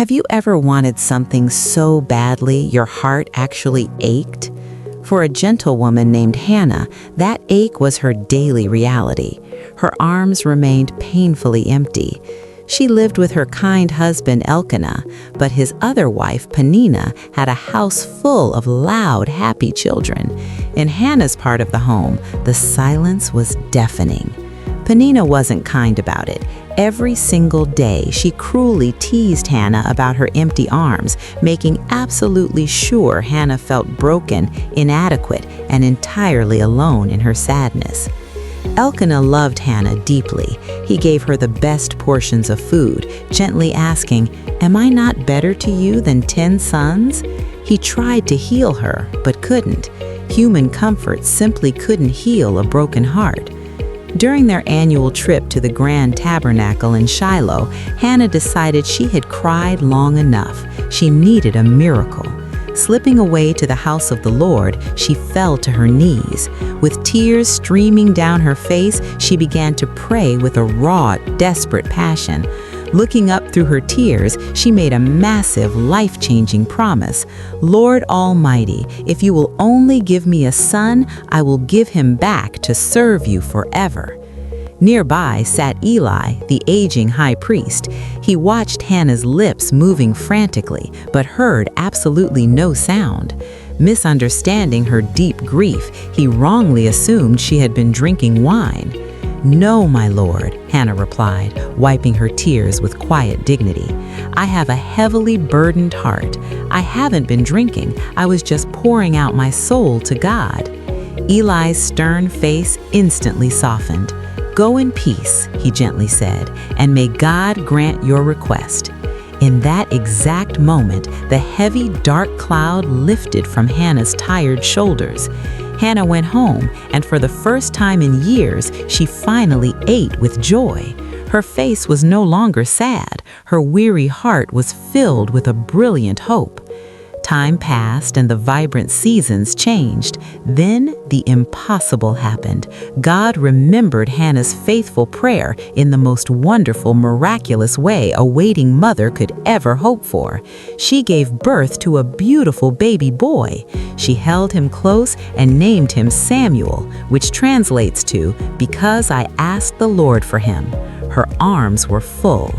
Have you ever wanted something so badly your heart actually ached? For a gentlewoman named Hannah, that ache was her daily reality. Her arms remained painfully empty. She lived with her kind husband Elkanah, but his other wife, Peninnah, had a house full of loud, happy children. In Hannah's part of the home, the silence was deafening. Peninnah wasn't kind about it. Every single day, she cruelly teased Hannah about her empty arms, making absolutely sure Hannah felt broken, inadequate, and entirely alone in her sadness. Elkanah loved Hannah deeply. He gave her the best portions of food, gently asking, "Am I not better to you than 10 sons?" He tried to heal her, but couldn't. Human comfort simply couldn't heal a broken heart. During their annual trip to the Grand Tabernacle in Shiloh, Hannah decided she had cried long enough. She needed a miracle. Slipping away to the house of the Lord, she fell to her knees. With tears streaming down her face, she began to pray with a raw, desperate passion. Looking up through her tears, she made a massive, life-changing promise. "Lord Almighty, if you will only give me a son, I will give him back to serve you forever." Nearby sat Eli, the aging high priest. He watched Hannah's lips moving frantically, but heard absolutely no sound. Misunderstanding her deep grief, he wrongly assumed she had been drinking wine. "No, my lord," Hannah replied, wiping her tears with quiet dignity. "I have a heavily burdened heart. I haven't been drinking. I was just pouring out my soul to God." Eli's stern face instantly softened. "Go in peace," he gently said, "and may God grant your request." In that exact moment, the heavy, dark cloud lifted from Hannah's tired shoulders. Hannah went home, and for the first time in years, she finally ate with joy. Her face was no longer sad. Her weary heart was filled with a brilliant hope. Time passed and the vibrant seasons changed. Then the impossible happened. God remembered Hannah's faithful prayer in the most wonderful, miraculous way a waiting mother could ever hope for. She gave birth to a beautiful baby boy. She held him close and named him Samuel, which translates to, "Because I asked the Lord for him." Her arms were full.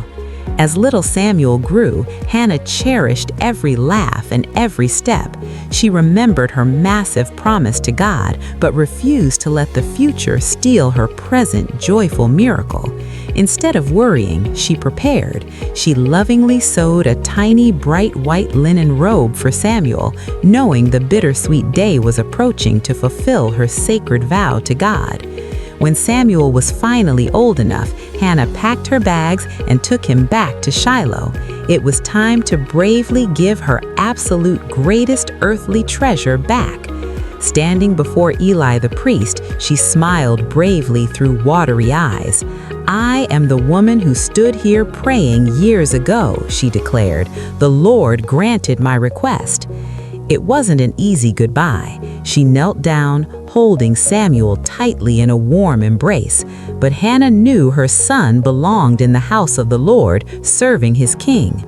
As little Samuel grew, Hannah cherished every laugh and every step. She remembered her massive promise to God, but refused to let the future steal her present joyful miracle. Instead of worrying, she prepared. She lovingly sewed a tiny, bright white linen robe for Samuel, knowing the bittersweet day was approaching to fulfill her sacred vow to God. When Samuel was finally old enough, Hannah packed her bags and took him back to Shiloh. It was time to bravely give her absolute greatest earthly treasure back. Standing before Eli the priest, she smiled bravely through watery eyes. "I am the woman who stood here praying years ago," she declared. "The Lord granted my request." It wasn't an easy goodbye. She knelt down, holding Samuel tightly in a warm embrace. But Hannah knew her son belonged in the house of the Lord, serving his king.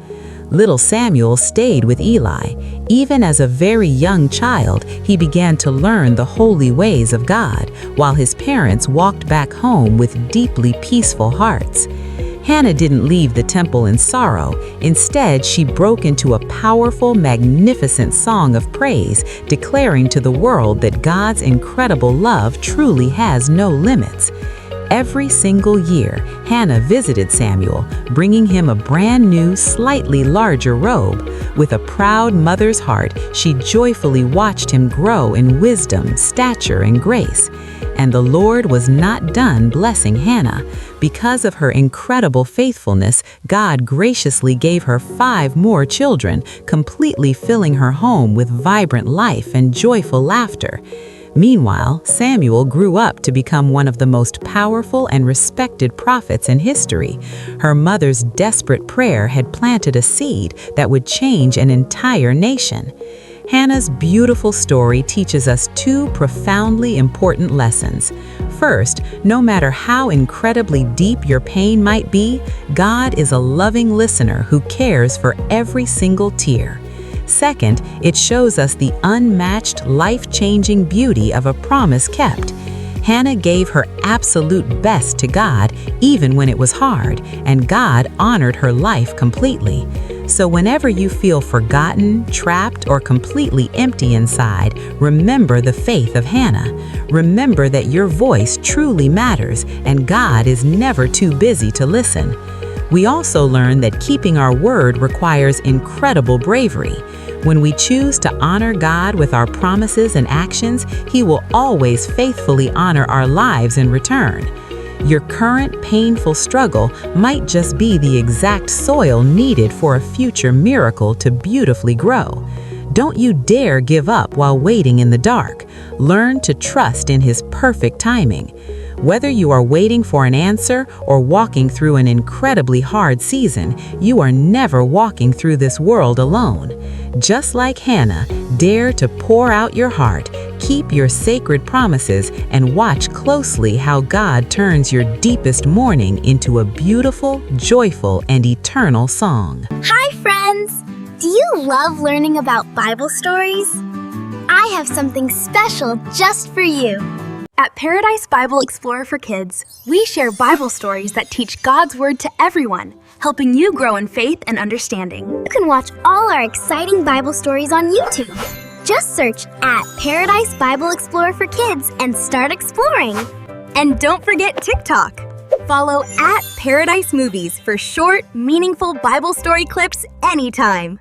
Little Samuel stayed with Eli. Even as a very young child, he began to learn the holy ways of God, while his parents walked back home with deeply peaceful hearts. Hannah didn't leave the temple in sorrow. Instead, she broke into a powerful, magnificent song of praise, declaring to the world that God's incredible love truly has no limits. Every single year, Hannah visited Samuel, bringing him a brand new, slightly larger robe. With a proud mother's heart, she joyfully watched him grow in wisdom, stature, and grace. And the Lord was not done blessing Hannah. Because of her incredible faithfulness, God graciously gave her 5 more children, completely filling her home with vibrant life and joyful laughter. Meanwhile, Samuel grew up to become one of the most powerful and respected prophets in history. Her mother's desperate prayer had planted a seed that would change an entire nation. Hannah's beautiful story teaches us 2 profoundly important lessons. First, no matter how incredibly deep your pain might be, God is a loving listener who cares for every single tear. Second, it shows us the unmatched, life-changing beauty of a promise kept. Hannah gave her absolute best to God, even when it was hard, and God honored her life completely. So whenever you feel forgotten, trapped, or completely empty inside, remember the faith of Hannah. Remember that your voice truly matters, and God is never too busy to listen. We also learn that keeping our word requires incredible bravery. When we choose to honor God with our promises and actions, He will always faithfully honor our lives in return. Your current painful struggle might just be the exact soil needed for a future miracle to beautifully grow. Don't you dare give up while waiting in the dark. Learn to trust in His perfect timing. Whether you are waiting for an answer or walking through an incredibly hard season, you are never walking through this world alone. Just like Hannah, dare to pour out your heart, keep your sacred promises, and watch closely how God turns your deepest mourning into a beautiful, joyful, and eternal song. Hi, friends! Do you love learning about Bible stories? I have something special just for you. At Paradise Bible Explorer for Kids, we share Bible stories that teach God's Word to everyone, helping you grow in faith and understanding. You can watch all our exciting Bible stories on YouTube. Just search at Paradise Bible Explorer for Kids and start exploring. And don't forget TikTok. Follow at Paradise Movies for short, meaningful Bible story clips anytime.